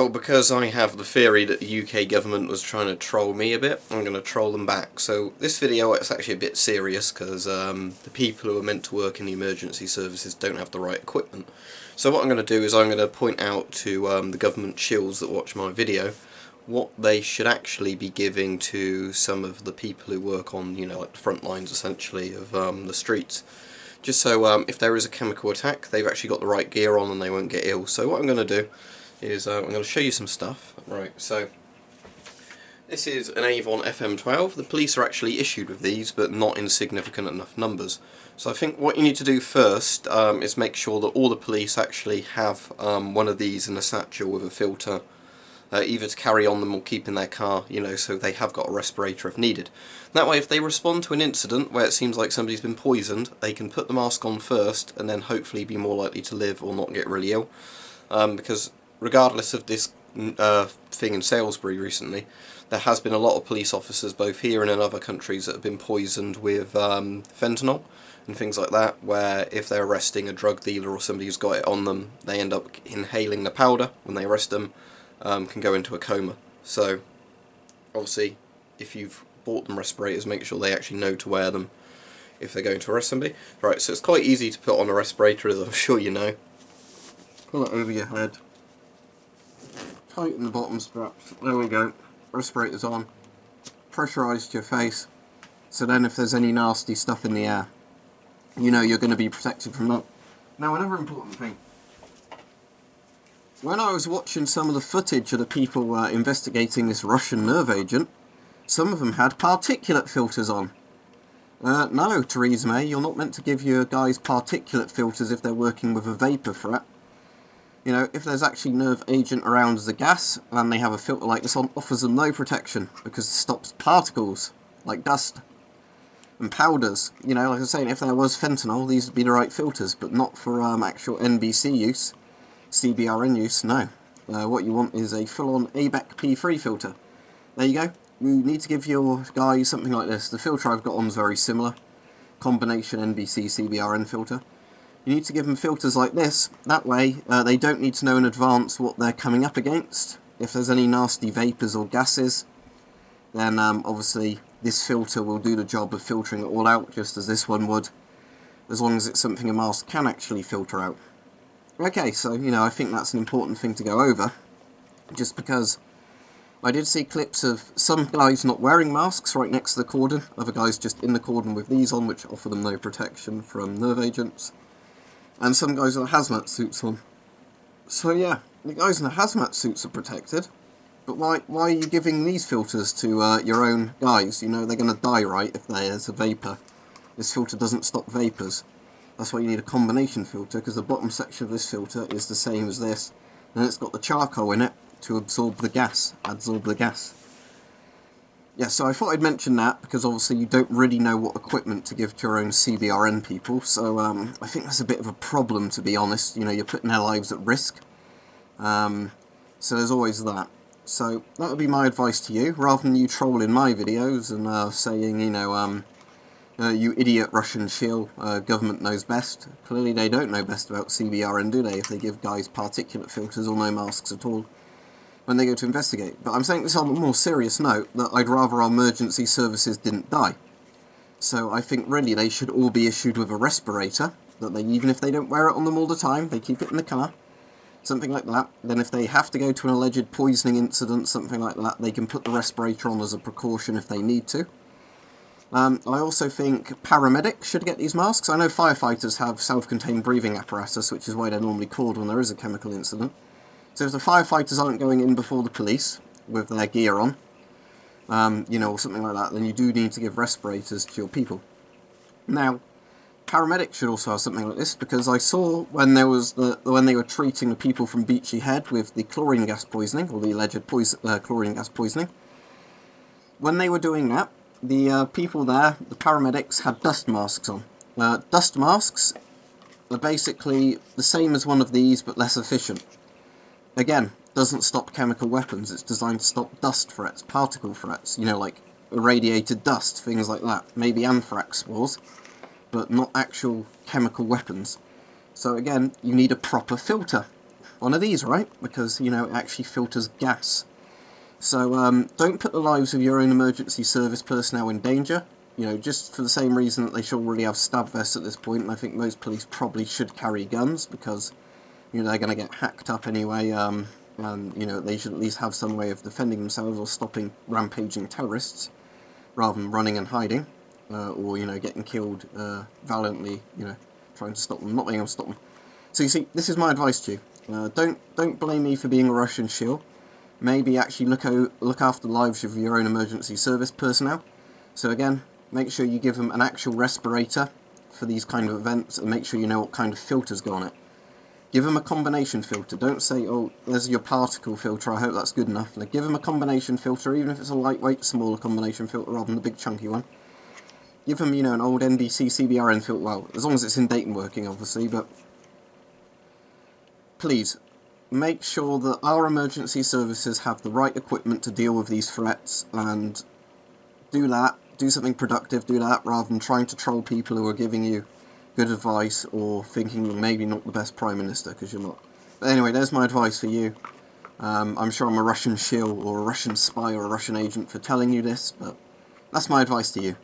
Well, because I have the theory that the UK government was trying to troll me a bit, I'm going to troll them back. So this video is actually a bit serious because the people who are meant to work in the emergency services don't have the right equipment. So what I'm going to do is I'm going to point out to the government shills that watch my video what they should actually be giving to some of the people who work on, you know, like the front lines essentially of the streets. Just so if there is a chemical attack, they've actually got the right gear on and they won't get ill. So what I'm going to do is I'm going to show you some stuff. Right, so this is an Avon FM12. The police are actually issued with these, but not in significant enough numbers. So I think what you need to do first is make sure that all the police actually have one of these in a satchel with a filter, either to carry on them or keep in their car, you know, so they have got a respirator if needed. That way, if they respond to an incident where it seems like somebody's been poisoned, they can put the mask on first and then hopefully be more likely to live or not get really ill. Because regardless of this thing in Salisbury recently, there has been a lot of police officers both here and in other countries that have been poisoned with fentanyl and things like that, where if they're arresting a drug dealer or somebody who's got it on them, they end up inhaling the powder when they arrest them, can go into a coma. So obviously if you've bought them respirators, make sure they actually know to wear them if they're going to arrest somebody. Right, so it's quite easy to put on a respirator, as I'm sure you know. Pull it over your head, tighten the bottom straps, there we go, respirator's on, pressurised your face, so then if there's any nasty stuff in the air, you know you're going to be protected from that. Now, another important thing, when I was watching some of the footage of the people investigating this Russian nerve agent, some of them had particulate filters on. No, Theresa May, you're not meant to give your guys particulate filters if they're working with a vapour threat. You know, if there's actually nerve agent around as a gas, and they have a filter like this on, offers them no protection, because it stops particles, like dust, and powders. You know, like I was saying, if there was fentanyl, these would be the right filters, but not for actual NBC use, CBRN use, no. What you want is a full-on ABEC P3 filter. There you go. You need to give your guys something like this. The filter I've got on is very similar. Combination NBC CBRN filter. You need to give them filters like this. That way, they don't need to know in advance what they're coming up against. If there's any nasty vapours or gases, then obviously this filter will do the job of filtering it all out, just as this one would, as long as it's something a mask can actually filter out. Okay, so, you know, I think that's an important thing to go over, just because I did see clips of some guys not wearing masks right next to the cordon, other guys just in the cordon with these on, which offer them no protection from nerve agents, and some guys with hazmat suits on. So yeah, the guys in the hazmat suits are protected, but why are you giving these filters to your own guys? You know, they're going to die, right, if there's a vapour. This filter doesn't stop vapours. That's why you need a combination filter, because the bottom section of this filter is the same as this, and it's got the charcoal in it to absorb the gas, Yeah, so I thought I'd mention that, because obviously you don't really know what equipment to give to your own CBRN people, so I think that's a bit of a problem, to be honest. You know, you're putting their lives at risk, so there's always that. So that would be my advice to you, rather than you trolling my videos and saying, you know, you idiot Russian shill, government knows best. Clearly they don't know best about CBRN, do they, if they give guys particulate filters or no masks at all when they go to investigate. But I'm saying this on a more serious note, that I'd rather our emergency services didn't die. So I think really they should all be issued with a respirator, that they, even if they don't wear it on them all the time, they keep it in the car, something like that. Then if they have to go to an alleged poisoning incident, something like that, they can put the respirator on as a precaution if they need to. I also think paramedics should get these masks. I know firefighters have self-contained breathing apparatus, which is why they're normally called when there is a chemical incident. So if the firefighters aren't going in before the police with their gear on, you know, or something like that, then you do need to give respirators to your people. Now, paramedics should also have something like this, because I saw when there was when they were treating the people from Beachy Head with the chlorine gas poisoning, or the alleged chlorine gas poisoning, when they were doing that, the people there, the paramedics, had dust masks on. Dust masks are basically the same as one of these, but less efficient. Again, doesn't stop chemical weapons. It's designed to stop dust threats, particle threats, you know, like irradiated dust, things like that. Maybe anthrax spores, but not actual chemical weapons. So again, you need a proper filter. one of these, right? Because, you know, it actually filters gas. So don't put the lives of your own emergency service personnel in danger, you know, just for the same reason that they should already have stab vests at this point, and I think most police probably should carry guns, because, you know, they're going to get hacked up anyway, and, you know, they should at least have some way of defending themselves or stopping rampaging terrorists, rather than running and hiding, or, you know, getting killed valiantly, you know, trying to stop them, not being able to stop them. So you see, this is my advice to you. Don't blame me for being a Russian shill. Maybe actually look after the lives of your own emergency service personnel. So again, make sure you give them an actual respirator for these kind of events, and make sure you know what kind of filters go on it. Give them a combination filter. Don't say, oh, there's your particle filter, I hope that's good enough. Like, give them a combination filter, even if it's a lightweight, smaller combination filter rather than the big chunky one. Give them, you know, an old NBC CBRN filter, well, as long as it's in date and working, obviously, but please, make sure that our emergency services have the right equipment to deal with these threats, and do that. Do something productive, do that, rather than trying to troll people who are giving you good advice, or thinking you're maybe not the best Prime Minister, because you're not. But anyway, there's my advice for you. I'm sure I'm a Russian shill, or a Russian spy, or a Russian agent for telling you this, but that's my advice to you.